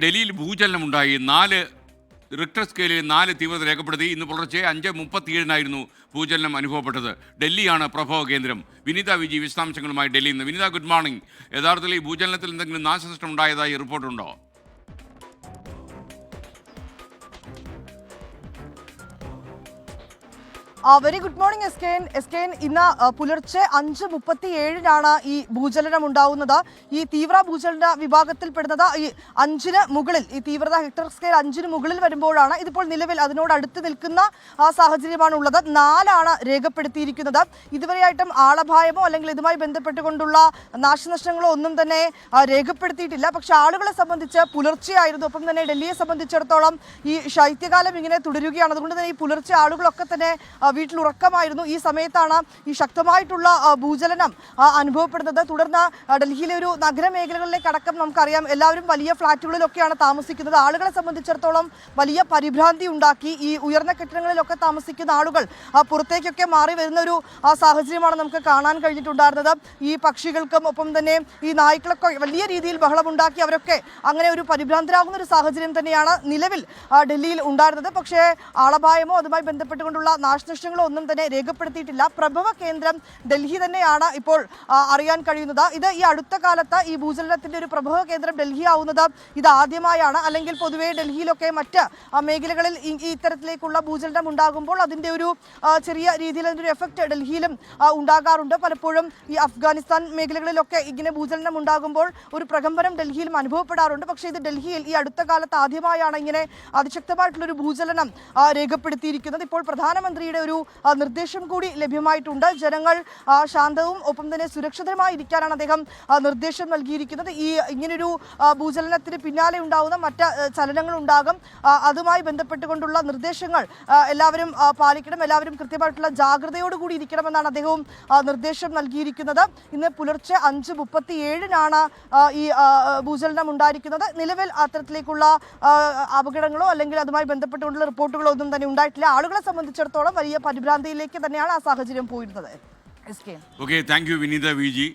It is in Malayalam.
ഡൽഹിയിൽ ഭൂചലനമുണ്ടായി 4 റിക്ടർ സ്കെയിലിൽ 4 തീവ്രത രേഖപ്പെടുത്തി. ഇന്ന് പുലർച്ചെ 5:37 ഭൂചലനം അനുഭവപ്പെട്ടത്. ഡൽഹിയാണ് പ്രഭവ കേന്ദ്രം. വിനീത വിജി വിശദാംശങ്ങളുമായി ഡൽഹിയിൽ നിന്ന്. Vineetha, good morning. യഥാർത്ഥത്തിൽ ഈ ഭൂചലനത്തിൽ എന്തെങ്കിലും നാശനഷ്ടം ഉണ്ടായതായി റിപ്പോർട്ടുണ്ടോ? Very good morning S K N. ഇന്ന് പുലർച്ചെ 5:37 ഈ ഭൂചലനം ഉണ്ടാവുന്നത്. ഈ തീവ്ര ഭൂചലന വിഭാഗത്തിൽപ്പെടുന്നത് ഈ 5-ന് മുകളിൽ, ഈ തീവ്രത ഹെക്ടർ സ്കെയിൽ 5-ന് മുകളിൽ വരുമ്പോഴാണ്. ഇതിപ്പോൾ നിലവിൽ അതിനോട് അടുത്ത് നിൽക്കുന്ന സാഹചര്യമാണ് ഉള്ളത്. 4 രേഖപ്പെടുത്തിയിരിക്കുന്നത്. ഇതുവരെയായിട്ടും ആളപായമോ അല്ലെങ്കിൽ ഇതുമായി ബന്ധപ്പെട്ടുകൊണ്ടുള്ള നാശനഷ്ടങ്ങളോ ഒന്നും തന്നെ രേഖപ്പെടുത്തിയിട്ടില്ല. പക്ഷെ ആളുകളെ സംബന്ധിച്ച് പുലർച്ചെയായിരുന്നു. ഒപ്പം തന്നെ ഡൽഹിയെ സംബന്ധിച്ചിടത്തോളം ഈ ശൈത്യകാലം ഇങ്ങനെ തുടരുകയാണ്. അതുകൊണ്ട് തന്നെ ഈ പുലർച്ചെ ആളുകളൊക്കെ തന്നെ വീട്ടിലുറക്കമായിരുന്നു. ഈ സമയത്താണ് ഈ ശക്തമായിട്ടുള്ള ഭൂചലനം അനുഭവപ്പെടുന്നത്. തുടർന്ന് ഡൽഹിയിലെ ഒരു നഗരമേഖലകളിലേക്ക് അടക്കം നമുക്കറിയാം, എല്ലാവരും വലിയ ഫ്ളാറ്റുകളിലൊക്കെയാണ് താമസിക്കുന്നത്. ആളുകളെ സംബന്ധിച്ചിടത്തോളം വലിയ പരിഭ്രാന്തി ഉണ്ടാക്കി. ഈ ഉയർന്ന കെട്ടിടങ്ങളിലൊക്കെ താമസിക്കുന്ന ആളുകൾ പുറത്തേക്കൊക്കെ മാറി വരുന്ന ഒരു സാഹചര്യമാണ് നമുക്ക് കാണാൻ കഴിഞ്ഞിട്ടുണ്ടായിരുന്നത്. ഈ പക്ഷികൾക്കും ഒപ്പം തന്നെ ഈ നായ്ക്കളൊക്കെ വലിയ രീതിയിൽ ബഹളമുണ്ടാക്കി. അവരൊക്കെ അങ്ങനെ ഒരു പരിഭ്രാന്തരാകുന്ന ഒരു സാഹചര്യം തന്നെയാണ് നിലവിൽ ഡൽഹിയിൽ ഉണ്ടായിരുന്നത്. പക്ഷേ ആളപായമോ അതുമായി ബന്ധപ്പെട്ടുകൊണ്ടുള്ള നാശനഷ്ടങ്ങളോ ഒന്നും തന്നെ രേഖപ്പെടുത്തിയിട്ടില്ല. പ്രഭവ കേന്ദ്രം ഡൽഹി തന്നെയാണ് ഇപ്പോൾ അറിയാൻ കഴിയുന്നത്. ഇത് ഈ അടുത്ത കാലത്ത് ഈ ഭൂചലനത്തിന്റെ ഒരു പ്രഭവ കേന്ദ്രം ഡൽഹി ആവുന്നത് ഇത് ആദ്യമായാണ്. അല്ലെങ്കിൽ പൊതുവേ ഡൽഹിയിലൊക്കെ മറ്റ് മേഖലകളിൽ ഇത്തരത്തിലേക്കുള്ള ഭൂചലനം ഉണ്ടാകുമ്പോൾ അതിന്റെ ഒരു ചെറിയ രീതിയിൽ അതിൻ്റെ ഒരു എഫക്റ്റ് ഡൽഹിയിലും ഉണ്ടാകാറുണ്ട്. പലപ്പോഴും ഈ അഫ്ഗാനിസ്ഥാൻ മേഖലകളിലൊക്കെ ഇങ്ങനെ ഭൂചലനം ഉണ്ടാകുമ്പോൾ ഒരു പ്രകമ്പനം ഡൽഹിയിലും അനുഭവപ്പെടാറുണ്ട്. പക്ഷേ ഇത് ഡൽഹിയിൽ ഈ അടുത്ത കാലത്ത് ആദ്യമായാണ് ഇങ്ങനെ അതിശക്തമായിട്ടുള്ളൊരു ഭൂചലനം രേഖപ്പെടുത്തിയിരിക്കുന്നത്. ഇപ്പോൾ പ്രധാനമന്ത്രിയുടെ ഒരു നിർദ്ദേശം കൂടി ലഭ്യമായിട്ടുണ്ട്. ജനങ്ങൾ ശാന്തവും ഒപ്പം തന്നെ സുരക്ഷിതമായി ഇരിക്കാനാണ് അദ്ദേഹം നിർദ്ദേശം നൽകിയിരിക്കുന്നത്. ഈ ഇങ്ങനൊരു ഭൂചലനത്തിന് പിന്നാലെ ഉണ്ടാകുന്ന മറ്റ് ചലനങ്ങൾ ഉണ്ടാകും. അതുമായി ബന്ധപ്പെട്ടുകൊണ്ടുള്ള നിർദ്ദേശങ്ങൾ എല്ലാവരും പാലിക്കണം. എല്ലാവരും കൃത്യമായിട്ടുള്ള ജാഗ്രതയോടുകൂടി ഇരിക്കണമെന്നാണ് അദ്ദേഹവും നിർദ്ദേശം നൽകിയിരിക്കുന്നത്. ഇന്ന് പുലർച്ചെ 5:37 ഈ ഭൂചലനം ഉണ്ടായിരിക്കുന്നത്. നിലവിൽ അത്തരത്തിലേക്കുള്ള അപകടങ്ങളോ അല്ലെങ്കിൽ അതുമായി ബന്ധപ്പെട്ടുകൊണ്ടുള്ള റിപ്പോർട്ടുകളോ ഒന്നും തന്നെ ഉണ്ടായിട്ടില്ല. ആളുകളെ സംബന്ധിച്ചിടത്തോളം വലിയ പരിഭ്രാന്തിയിലേക്ക് തന്നെയാണ് ആ സാഹചര്യം പോയിരുന്നത്. Okay, thank you Vineetha Viji.